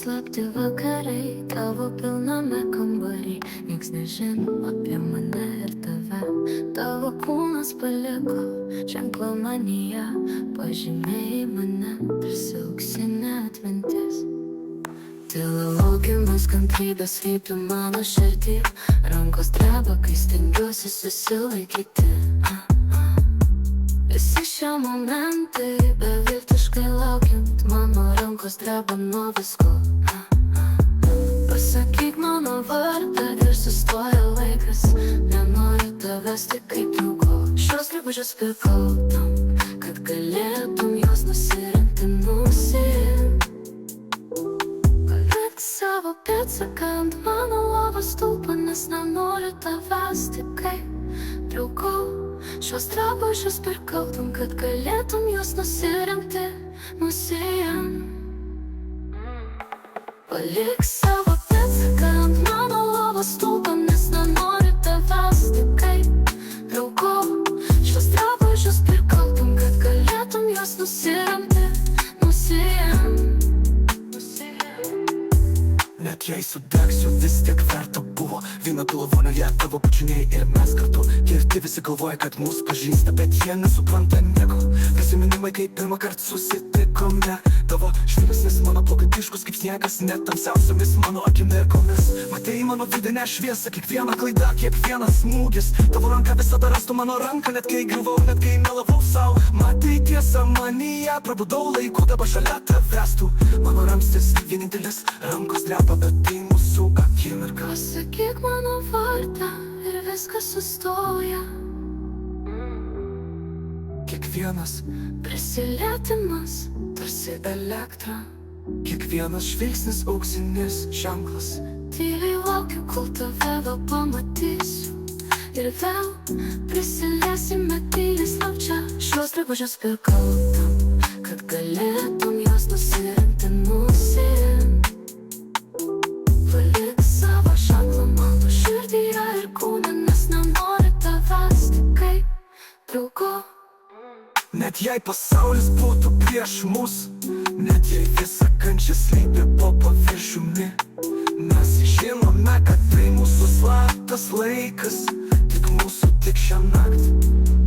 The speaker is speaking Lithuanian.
slapti vakarai tavo pilname kambarį. Nieks nežino apie mane ir tave. Tavo kūnas paliko ženklą manyje, pažymėjai mane tarsi auksinė atmintis. Tyla laukimas kantrybės slypi mano širdį, rankos dreba, kai stengiuosi susilaikyti. Visi šie momentai beviltiškai laukiant, mano rankos dreba nuo visko. Pasakyk mano vardą ir sustoja laikas, nenoriu tavęs tik kaip draugo. Šios drabužius pirkau tam, kad galėtum juos nusirinkti, palik savo pėdsaką ant mano lovos stulpo, nes nenoriu tavęs tik kaip draugo. Šios drabužius pirkau tam, kad galėtum juos nusirinkti, Palik savo pėdsaką ant mano lovos stulpo, nes nenoriu tavęs tik kaip draugo. Šios drabužius pirkau tam, kad galėtum juos nusirinkti, Net jei sudegsiu, vis tiek verta buvo. Vyno pilo vonioje tavo bučiniai ir mes kartu. Girti visi galvoja, kad mus pažįsta, bet jie nesupranta nieko. Prisiminimai, kai pirmą kartą susitikome. Tavo žvilgsnis mano plaukai ryškus kaip sniegas, net tamsiausiomis mano akimirkomis. Matei mano vidinę šviesą, kiekviena klaida, kiekvienas smūgis. Tavo ranka visada rastų mano ranką, net kai griuvau, net kai melavau sau. Matei tiesą manyje, prabudau laiku, dabar šalia tavęs tu. Mano ramstis, vienintelis, rankos dreba, bet tai mūsų akimirka. Pasakyk mano vardą ir viskas sustoja. Kiekvienas prisilietimas tarsi elektra, kiekvienas žvilgsnis auksinis ženklas. Tyliai laukiu, kol tave vėl pamatysiu, ir vėl prisiliesime tyliai slapčia. Šios drabužius pirkau tam, kad galėtum juos nusirinkti, Palik savo ženklą mano širdyje ir kūne, nes nenoriu tavęs tik kaip draugo. Net jei pasaulis būtų prieš mus, net jei visa kančia slypi po paviršiumi, mes žinome, kad tai mūsų slaptas laikas, tik mūsų, tik šią naktį.